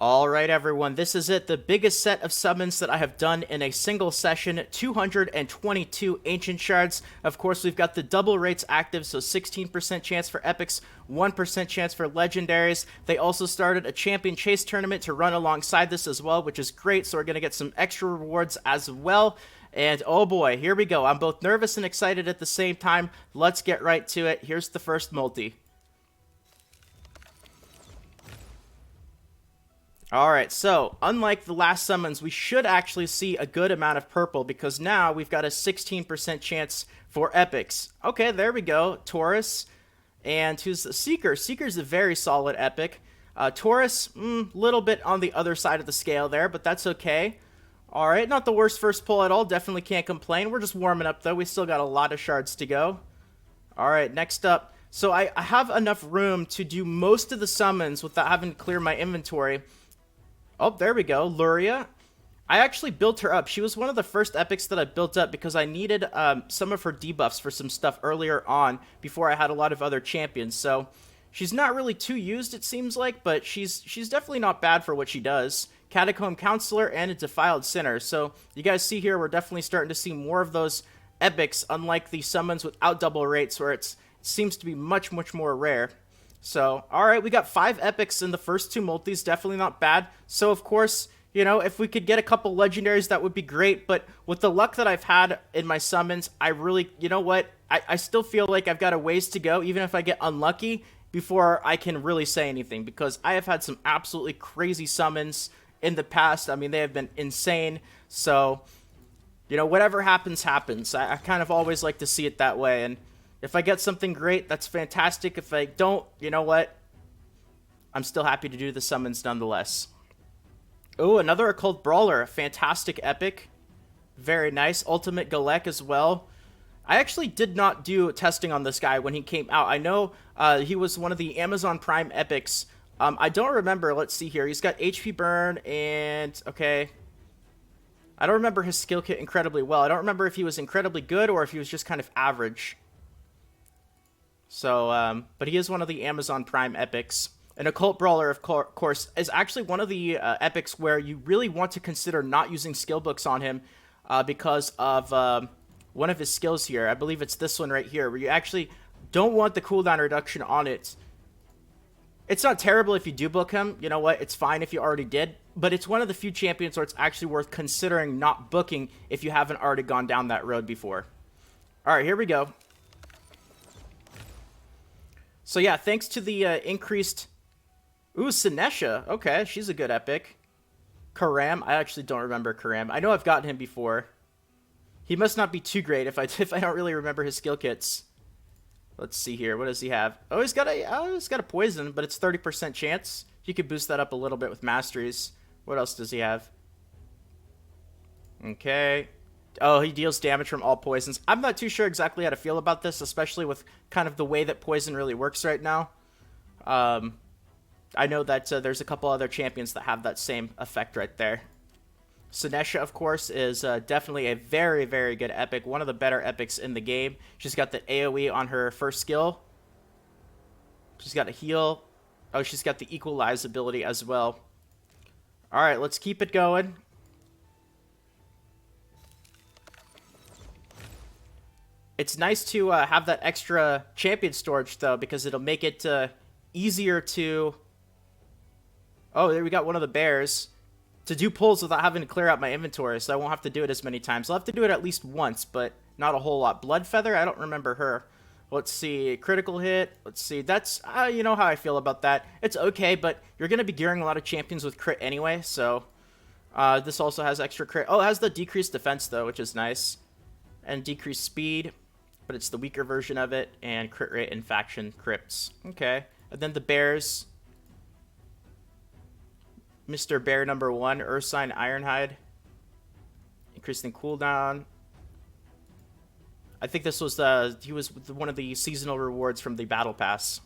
Alright everyone, this is it, the biggest set of summons that I have done in a single session, 222 Ancient Shards. Of course, we've got the double rates active, so 16% chance for Epics, 1% chance for Legendaries. They also started a Champion Chase tournament to run alongside this as well, which is great, so we're going to get some extra rewards as well. And oh boy, here we go. I'm both nervous and excited at the same time. Let's get right to it. Here's the first multi. Alright, so, unlike the last summons, we should actually see a good amount of purple, because now we've got a 16% chance for epics. Okay, there we go. Taurus, and who's the Seeker? Seeker's a very solid epic. Taurus, little bit on the other side of the scale there, but that's okay. Alright, not the worst first pull at all, definitely can't complain. We're just warming up though, we still got a lot of shards to go. Alright, next up. So I have enough room to do most of the summons without having to clear my inventory. Oh, there we go. Luria. I actually built her up. She was one of the first epics that I built up because I needed some of her debuffs for some stuff earlier on before I had a lot of other champions. So she's not really too used, it seems like, but she's definitely not bad for what she does. Catacomb Counselor and a Defiled Sinner. So you guys see here, we're definitely starting to see more of those epics, unlike the summons without double rates where it seems to be much, much more rare. So, alright, we got 5 epics in the first 2 multis, definitely not bad. So, of course, you know, if we could get a couple legendaries, that would be great. But with the luck that I've had in my summons, I really, you know what, I still feel like I've got a ways to go, even if I get unlucky, before I can really say anything. Because I have had some absolutely crazy summons in the past. I mean, they have been insane. So, you know, whatever happens, happens. I kind of always like to see it that way, and if I get something great, that's fantastic. If I don't, you know what? I'm still happy to do the summons nonetheless. Oh, another Occult Brawler. Fantastic epic. Very nice. Ultimate Galek as well. I actually did not do testing on this guy when he came out. I know he was one of the Amazon Prime epics. I don't remember. Let's see here. He's got HP burn and... Okay. I don't remember his skill kit incredibly well. I don't remember if he was incredibly good or if he was just kind of average. So, but he is one of the Amazon Prime epics. An Occult Brawler, of course, is actually one of the epics where you really want to consider not using skill books on him because of one of his skills here. I believe it's this one right here, where you actually don't want the cooldown reduction on it. It's not terrible if you do book him. You know what? It's fine if you already did. But it's one of the few champions where it's actually worth considering not booking if you haven't already gone down that road before. Alright, here we go. So yeah, thanks to the increased... Ooh, Sinesha. Okay, she's a good epic. Karam. I actually don't remember Karam. I know I've gotten him before. He must not be too great if I don't really remember his skill kits. Let's see here. What does he have? Oh, he's got a poison, but it's 30% chance. You could boost that up a little bit with masteries. What else does he have? Okay. Oh, he deals damage from all poisons. I'm not too sure exactly how to feel about this, especially with kind of the way that poison really works right now. I know that there's a couple other champions that have that same effect right there. Sinesha, of course, is definitely a very, very good epic. One of the better epics in the game. She's got the AoE on her first skill. She's got a heal. Oh, she's got the equalize ability as well. Alright, let's keep it going. It's nice to have that extra champion storage, though, because it'll make it easier to... Oh, there we got one of the bears. To do pulls without having to clear out my inventory, so I won't have to do it as many times. I'll have to do it at least once, but not a whole lot. Bloodfeather? I don't remember her. Let's see. Critical hit. Let's see. That's, you know how I feel about that. It's okay, but you're going to be gearing a lot of champions with crit anyway, so... this also has extra crit. Oh, it has the decreased defense, though, which is nice. And decreased speed. But it's the weaker version of it, and crit rate and faction crypts. Okay. And then the bears. Mr. Bear number 1, Ursine Ironhide. Increasing cooldown. I think this was he was one of the seasonal rewards from the battle pass.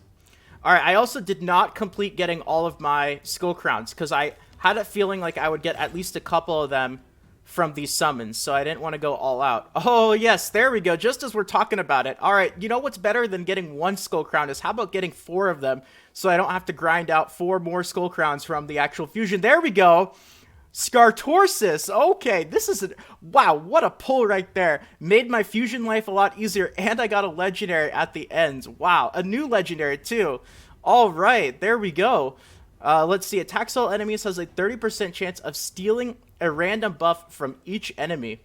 Alright, I also did not complete getting all of my skill crowns, because I had a feeling like I would get at least a couple of them from these summons, so I didn't want to go all out. Oh, yes, there we go, just as we're talking about it. All right, you know what's better than getting 1 Skull Crown is how about getting 4 of them, so I don't have to grind out 4 more Skull Crowns from the actual fusion. There we go. Scartorsis. Okay, this is wow, what a pull right there. Made my fusion life a lot easier, and I got a legendary at the end. Wow, a new legendary too. All right, there we go. Let's see. Attacks all enemies has a 30% chance of stealing a random buff from each enemy.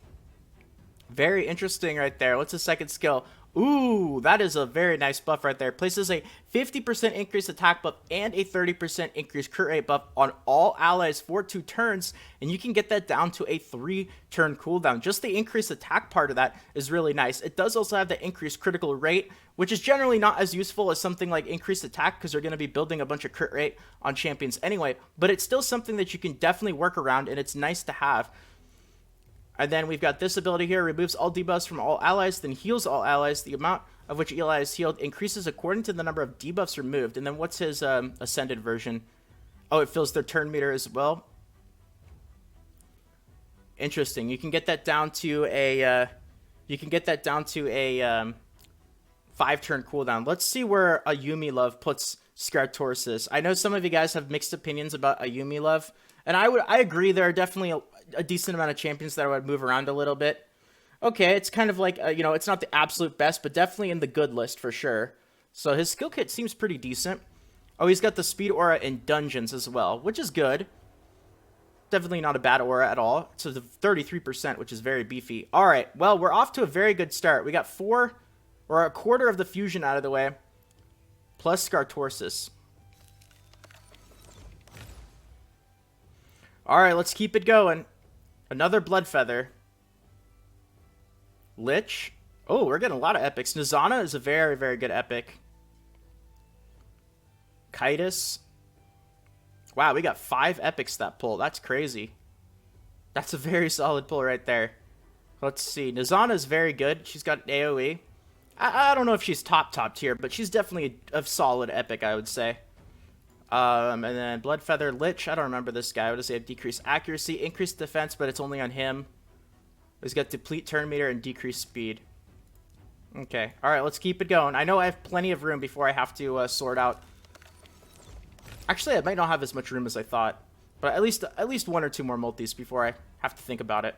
Very interesting right there. What's the second skill? Ooh, that is a very nice buff right there. Places a 50% increased attack buff and a 30% increased crit rate buff on all allies for 2 turns, and you can get that down to a 3-turn cooldown. Just the increased attack part of that is really nice. It does also have the increased critical rate, which is generally not as useful as something like increased attack because you're going to be building a bunch of crit rate on champions anyway, but it's still something that you can definitely work around, and it's nice to have. And then we've got this ability here, removes all debuffs from all allies, then heals all allies. The amount of which ally is healed increases according to the number of debuffs removed. And then what's his ascended version? Oh, it fills their turn meter as well. Interesting. You can get that down to a 5-turn cooldown. Let's see where Ayumi Love puts Scartorsis. I know some of you guys have mixed opinions about Ayumi Love, and I agree there are definitely a decent amount of champions that I would move around a little bit. Okay, it's kind of like, you know, it's not the absolute best, but definitely in the good list for sure. So his skill kit seems pretty decent. Oh, he's got the speed aura in dungeons as well, which is good. Definitely not a bad aura at all. It's a 33%, which is very beefy. All right, well, we're off to a very good start. We got 4, or a quarter of the fusion out of the way, plus Scartorsis. All right, let's keep it going. Another Blood Feather. Lich. Oh, we're getting a lot of epics. Nizana is a very, very good epic. Kitus. Wow, we got 5 epics that pull. That's crazy. That's a very solid pull right there. Let's see. Nizana is very good. She's got AoE. I don't know if she's top tier, but she's definitely a solid epic, I would say. And then Blood Feather Lich. I don't remember this guy. What does he have? Decreased accuracy, increased defense, but it's only on him. He's got deplete turn meter and decreased speed. Okay. All right, let's keep it going. I know I have plenty of room before I have to sort out. Actually, I might not have as much room as I thought, but at least 1 or 2 more multis before I have to think about it.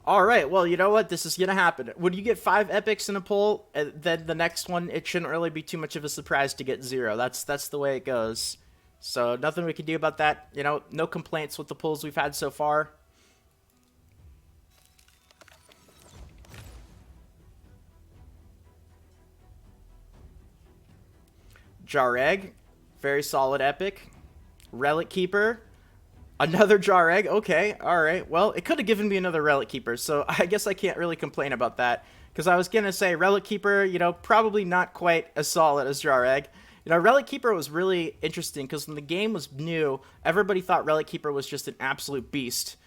All right, well, you know what? This is going to happen. When you get 5 epics in a pull, then the next one, it shouldn't really be too much of a surprise to get 0. That's the way it goes. So nothing we can do about that. You know, no complaints with the pulls we've had so far. Jareg, very solid epic. Relic Keeper. Another Jareg, okay, alright. Well, it could have given me another Relic Keeper, so I guess I can't really complain about that. Because I was going to say, Relic Keeper, you know, probably not quite as solid as Jareg. You know, Relic Keeper was really interesting, because when the game was new, everybody thought Relic Keeper was just an absolute beast.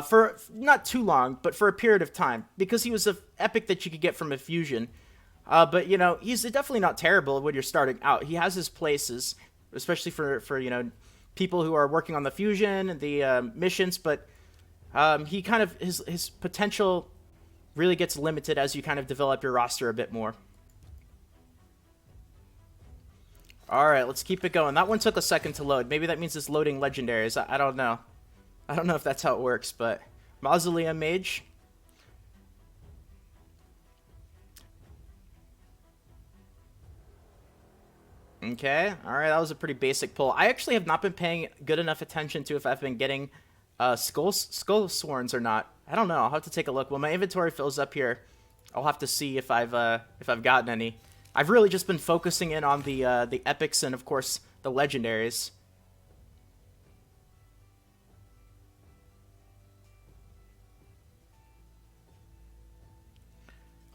For not too long, but for a period of time. Because he was an epic that you could get from a fusion. But, you know, he's definitely not terrible when you're starting out. He has his places, especially for you know, people who are working on the fusion and the missions, but he kind of his potential really gets limited as you kind of develop your roster a bit more. All right, let's keep it going. That one took a second to load. Maybe that means it's loading legendaries. I don't know. I don't know if that's how it works, but Mausoleum Mage. Okay, alright, that was a pretty basic pull. I actually have not been paying good enough attention to if I've been getting skull sworns or not. I don't know, I'll have to take a look. When my inventory fills up here, I'll have to see if I've gotten any. I've really just been focusing in on the epics and, of course, the legendaries.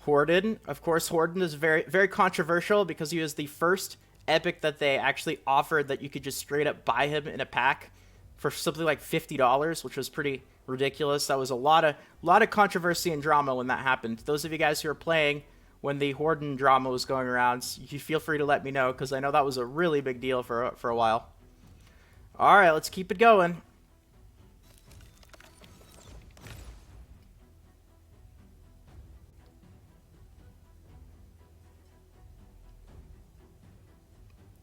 Horden, of course, Horden is very, very controversial because he was the first epic that they actually offered that you could just straight up buy him in a pack for something like $50, which was pretty ridiculous. That was a lot of controversy and drama when that happened. Those of you guys who are playing when the Horden drama was going around. You feel free to let me know, because I know that was a really big deal for a while. All right, let's keep it going.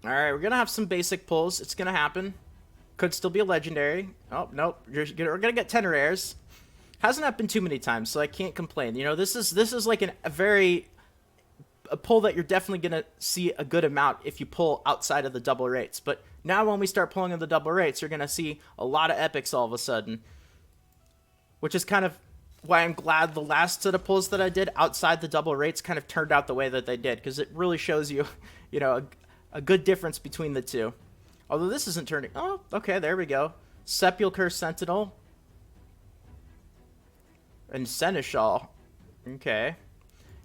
All right, we're going to have some basic pulls. It's going to happen. Could still be a legendary. Oh, nope. We're going to get 10 rares. Hasn't happened too many times, so I can't complain. You know, this is like a pull that you're definitely going to see a good amount if you pull outside of the double rates. But now when we start pulling in the double rates, you're going to see a lot of epics all of a sudden. Which is kind of why I'm glad the last set of pulls that I did outside the double rates kind of turned out the way that they did. Because it really shows you, you know, a good difference between the two. Although this isn't turning... Oh, okay, there we go. Sepulchre Sentinel. And Seneschal. Okay.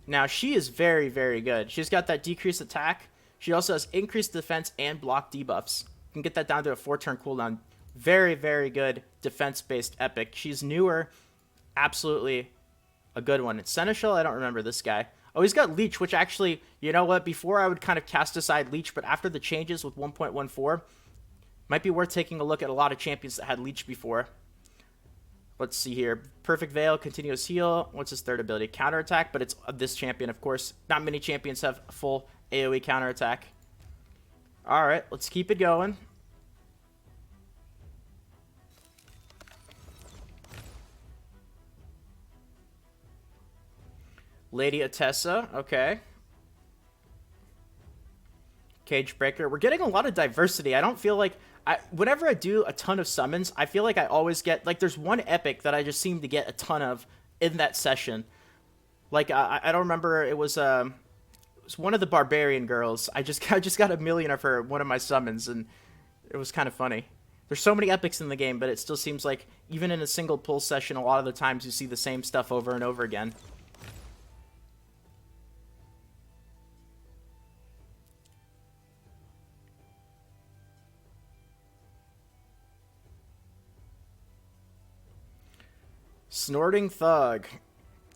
Now, she is very, very good. She's got that decreased attack. She also has increased defense and block debuffs. You can get that down to a 4-turn cooldown. Very, very good defense-based epic. She's newer. Absolutely a good one. It's Seneschal. I don't remember this guy. Oh, he's got Leech, which actually, you know what? Before I would kind of cast aside Leech, but after the changes with 1.14, might be worth taking a look at a lot of champions that had Leech before. Let's see here. Perfect Veil, Continuous Heal. What's his third ability? Counterattack, but it's this champion, of course. Not many champions have full AoE counterattack. All right, let's keep it going. Lady Atessa, okay. Cage Breaker. We're getting a lot of diversity. I don't feel like... whenever I do a ton of summons, I feel like I always get... Like, there's one epic that I just seem to get a ton of in that session. Like, I don't remember... It was one of the Barbarian girls. I just got a million of her in one of my summons, and it was kind of funny. There's so many epics in the game, but it still seems like, even in a single pull session, a lot of the times you see the same stuff over and over again. Snorting Thug.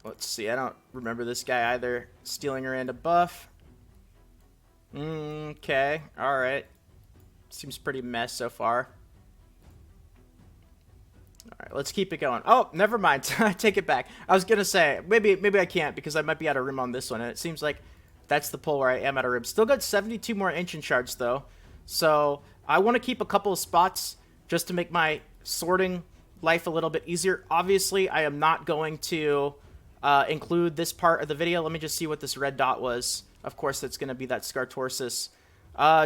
Let's see, I don't remember this guy either. Stealing a random buff. Okay, alright. Seems pretty mess so far. Alright, let's keep it going. Oh, never mind. I take it back. I was gonna say, maybe I can't because I might be out of room on this one. And it seems like that's the pull where I am out of room. Still got 72 more ancient shards though. So I want to keep a couple of spots just to make my sorting life a little bit easier. Obviously, I am not going to include this part of the video. Let me just see what this red dot was. Of course, it's going to be that Scartorsus.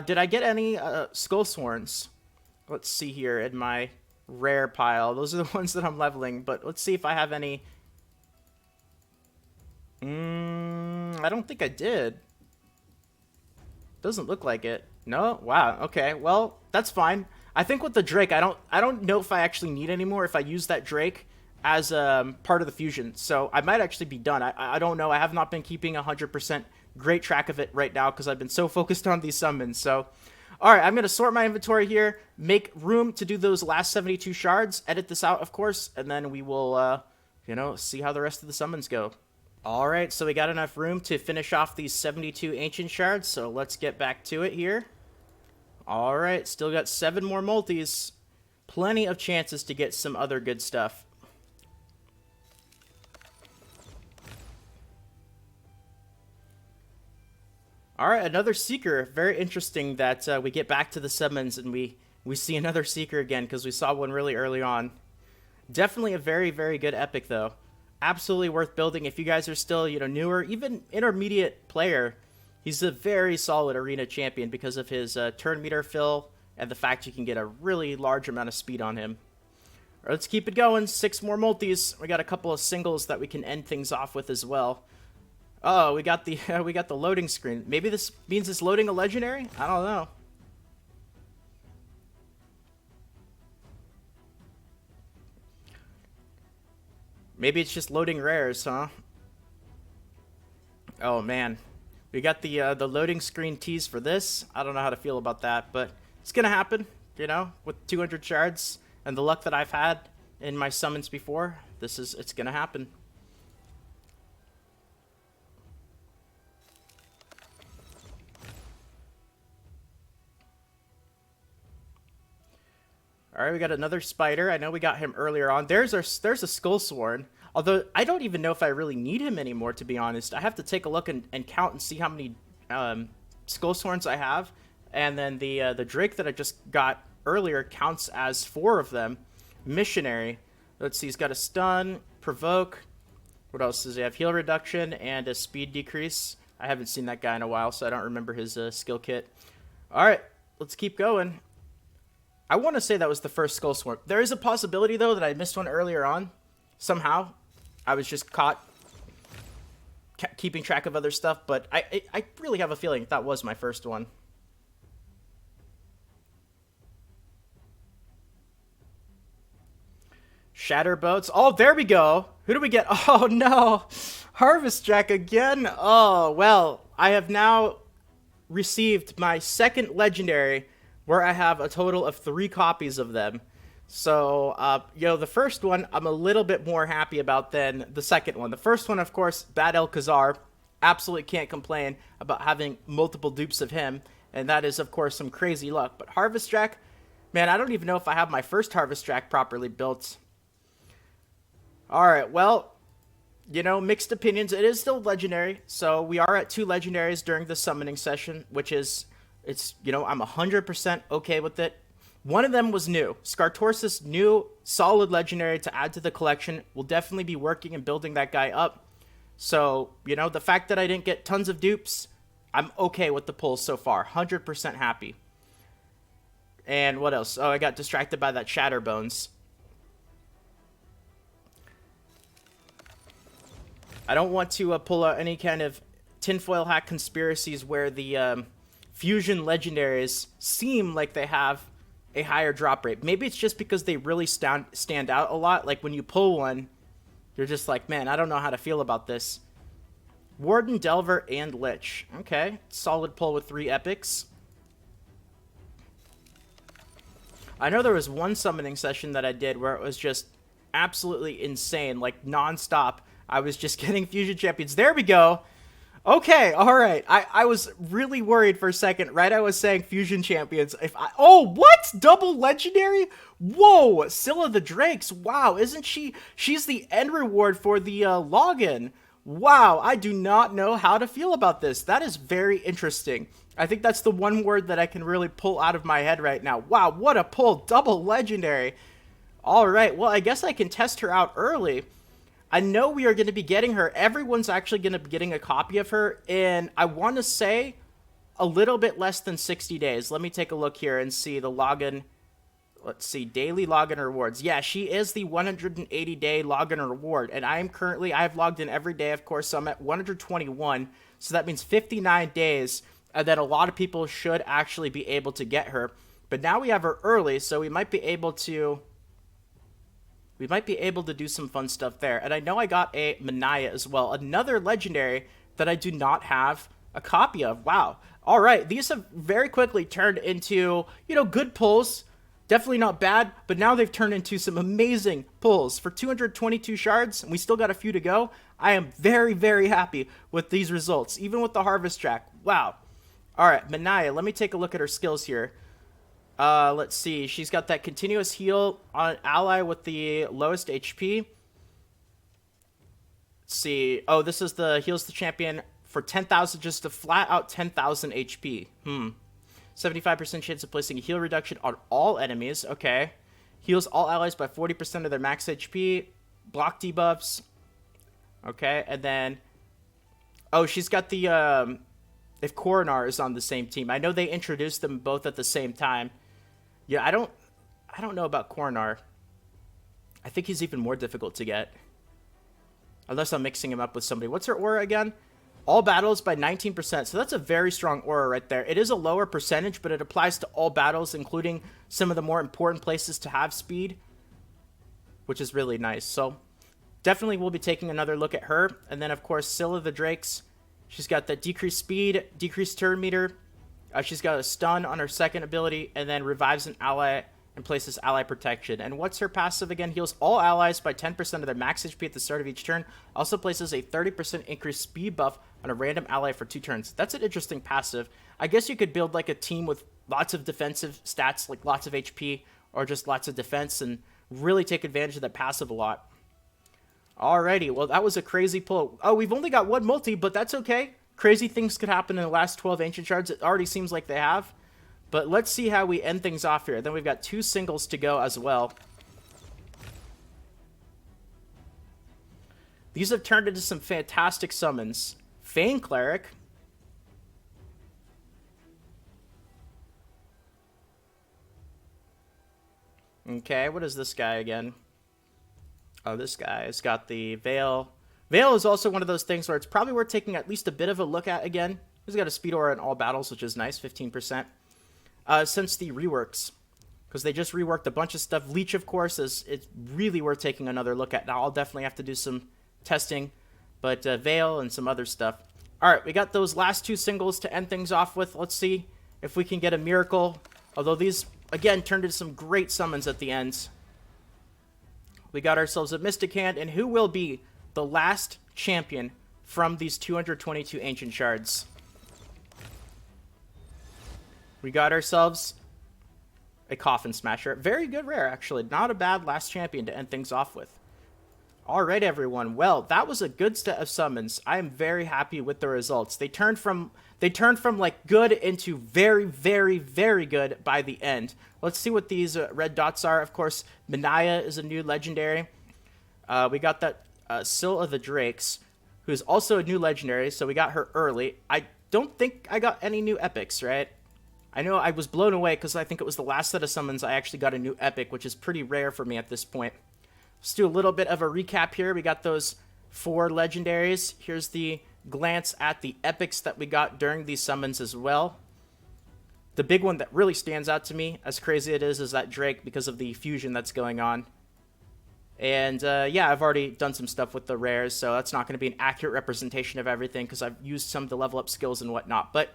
Did I get any Skull Sworns? Let's see here in my rare pile. Those are the ones that I'm leveling, but let's see if I have any. I don't think I did. Doesn't look like it. No? Wow. Okay. Well, that's fine. I think with the Drake, I don't know if I actually need any more if I use that Drake as part of the fusion. So I might actually be done. I don't know. I have not been keeping 100% great track of it right now because I've been so focused on these summons. So, all right, I'm going to sort my inventory here, make room to do those last 72 shards, edit this out, of course, and then we will, see how the rest of the summons go. All right, so we got enough room to finish off these 72 ancient shards, so let's get back to it here. All right, still got 7 more multis. Plenty of chances to get some other good stuff. All right, another Seeker. Very interesting that we get back to the summons and we see another Seeker again because we saw one really early on. Definitely a very, very good epic, though. Absolutely worth building if you guys are still, newer, even intermediate player. He's a very solid arena champion because of his turn meter fill and the fact you can get a really large amount of speed on him. All right, let's keep it going. 6 more multis. We got a couple of singles that we can end things off with as well. Oh, we got the loading screen. Maybe this means it's loading a legendary? I don't know. Maybe it's just loading rares, huh? Oh man. We got the loading screen tease for this. I don't know how to feel about that, but it's gonna happen, with 200 shards and the luck that I've had in my summons before. It's gonna happen. All right, we got another spider. I know we got him earlier on. There's a skull sworn. Although I don't even know if I really need him anymore, to be honest. I have to take a look and count and see how many skull sworns I have. And then the drake that I just got earlier counts as 4 of them. Missionary. Let's see, he's got a stun, provoke. What else does he have? Heal reduction and a speed decrease. I haven't seen that guy in a while, so I don't remember his skill kit. All right, let's keep going. I want to say that was the first skull swarm. There is a possibility, though, that I missed one earlier on. Somehow. I was just caught keeping track of other stuff, but I really have a feeling that was my first one. Shatter boats. Oh, there we go. Who do we get? Oh, no. Harvest Jack again. Oh, well, I have now received my second legendary where I have a total of 3 copies of them. So, the first one I'm a little bit more happy about than the second one. The first one, of course, Bad El Khazar. Absolutely can't complain about having multiple dupes of him. And that is, of course, some crazy luck. But Harvest Jack, man, I don't even know if I have my first Harvest Jack properly built. Alright, well, mixed opinions. It is still legendary. So we are at 2 legendaries during the summoning session, which is, I'm 100% okay with it. One of them was new. Scartorsus, new, solid legendary to add to the collection. Will definitely be working and building that guy up. So, the fact that I didn't get tons of dupes, I'm okay with the pulls so far. 100% happy. And what else? Oh, I got distracted by that Shatterbones. I don't want to pull out any kind of tinfoil hat conspiracies where the fusion legendaries seem like they have a higher drop rate. Maybe it's just because they really stand out a lot. Like when you pull one, you're just like, man, I don't know how to feel about this. Warden, Delver, and Lich. Okay, solid pull with 3 epics. I know there was one summoning session that I did where it was just absolutely insane, like non-stop. I was just getting fusion champions. There we go. Okay, all right. I was really worried for a second. Right, I was saying fusion champions. Oh, what? Double legendary? Whoa, Scylla the Drakes. Wow, isn't she? She's the end reward for the login. Wow, I do not know how to feel about this. That is very interesting. I think that's the one word that I can really pull out of my head right now. Wow, what a pull. Double legendary. All right, well, I guess I can test her out early. I know we are going to be getting her. Everyone's actually going to be getting a copy of her in, I want to say, a little bit less than 60 days. Let me take a look here and see the login. Let's see, daily login rewards. Yeah, she is the 180-day login reward, and I have logged in every day, of course, so I'm at 121, so that means 59 days, and then a lot of people should actually be able to get her. But now we have her early, so we might be able to do some fun stuff there. And I know I got a Manaya as well. Another legendary that I do not have a copy of. Wow. All right. These have very quickly turned into, good pulls. Definitely not bad. But now they've turned into some amazing pulls. For 222 shards, and we still got a few to go, I am very, very happy with these results. Even with the Harvest Track. Wow. All right. Manaya, let me take a look at her skills here. Let's see. She's got that continuous heal on an ally with the lowest HP. Let's see. Oh, this is the heals the champion for 10,000, just a flat out 10,000 HP. 75% chance of placing a heal reduction on all enemies. Okay. Heals all allies by 40% of their max HP. Block debuffs. Okay. And then, oh, she's got the, if Coronar is on the same team. I know they introduced them both at the same time. Yeah, I don't know about Coronar. I think he's even more difficult to get. Unless I'm mixing him up with somebody. What's her aura again? All battles by 19%. So that's a very strong aura right there. It is a lower percentage, but it applies to all battles, including some of the more important places to have speed, which is really nice. So definitely we'll be taking another look at her. And then, of course, Scylla the Drakes. She's got the decreased speed, decreased turn meter. She's got a stun on her second ability, and then revives an ally and places ally protection. And what's her passive again? Heals all allies by 10% of their max HP at the start of each turn. Also places a 30% increased speed buff on a random ally for 2 turns. That's an interesting passive. I guess you could build like a team with lots of defensive stats, like lots of HP, or just lots of defense and really take advantage of that passive a lot. Alrighty, well, that was a crazy pull. Oh, we've only got one multi, but that's okay. Crazy things could happen in the last 12 Ancient Shards. It already seems like they have. But let's see how we end things off here. Then we've got 2 singles to go as well. These have turned into some fantastic summons. Fane Cleric. Okay, what is this guy again? Oh, this guy has got the Veil. Veil is also one of those things where it's probably worth taking at least a bit of a look at again. He's got a speed aura in all battles, which is nice, 15%. Since the reworks, because they just reworked a bunch of stuff. Leech, of course, it's really worth taking another look at. Now, I'll definitely have to do some testing, but Veil and some other stuff. All right, we got those last 2 singles to end things off with. Let's see if we can get a miracle. Although these, again, turned into some great summons at the end. We got ourselves a Mystic Hand, and who will be the last champion from these 222 Ancient Shards? We got ourselves a Coffin Smasher. Very good rare, actually. Not a bad last champion to end things off with. All right, everyone. Well, that was a good set of summons. I am very happy with the results. They turned from like good into very, very, very good by the end. Let's see what these red dots are. Of course, Minaya is a new legendary. We got that Scylla the Drakes, who's also a new legendary, so we got her early. I don't think I got any new epics, right? I know I was blown away because I think it was the last set of summons I actually got a new epic, which is pretty rare for me at this point. Let's do a little bit of a recap here. We got those 4 legendaries. Here's the glance at the epics that we got during these summons as well. The big one that really stands out to me, as crazy it is that Drake, because of the fusion that's going on. And yeah, I've already done some stuff with the rares, so that's not going to be an accurate representation of everything because I've used some to level up skills and whatnot. But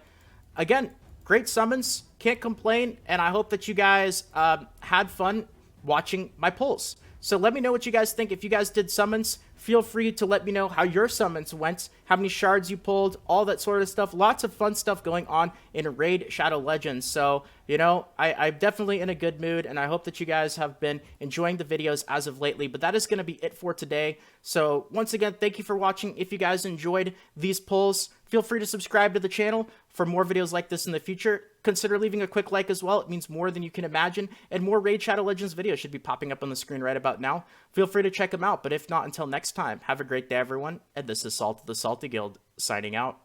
again, great summons, can't complain, and I hope that you guys had fun watching my pulls. So let me know what you guys think. If you guys did summons, feel free to let me know how your summons went, how many shards you pulled, all that sort of stuff. Lots of fun stuff going on in Raid Shadow Legends. So, you know, I'm definitely in a good mood, and I hope that you guys have been enjoying the videos as of lately. But that is going to be it for today. So once again, thank you for watching. If you guys enjoyed these pulls, feel free to subscribe to the channel for more videos like this in the future. Consider leaving a quick like as well. It means more than you can imagine. And more Raid Shadow Legends videos should be popping up on the screen right about now. Feel free to check them out. But if not, until next time, have a great day, everyone. And this is Salt of the Salty Guild, signing out.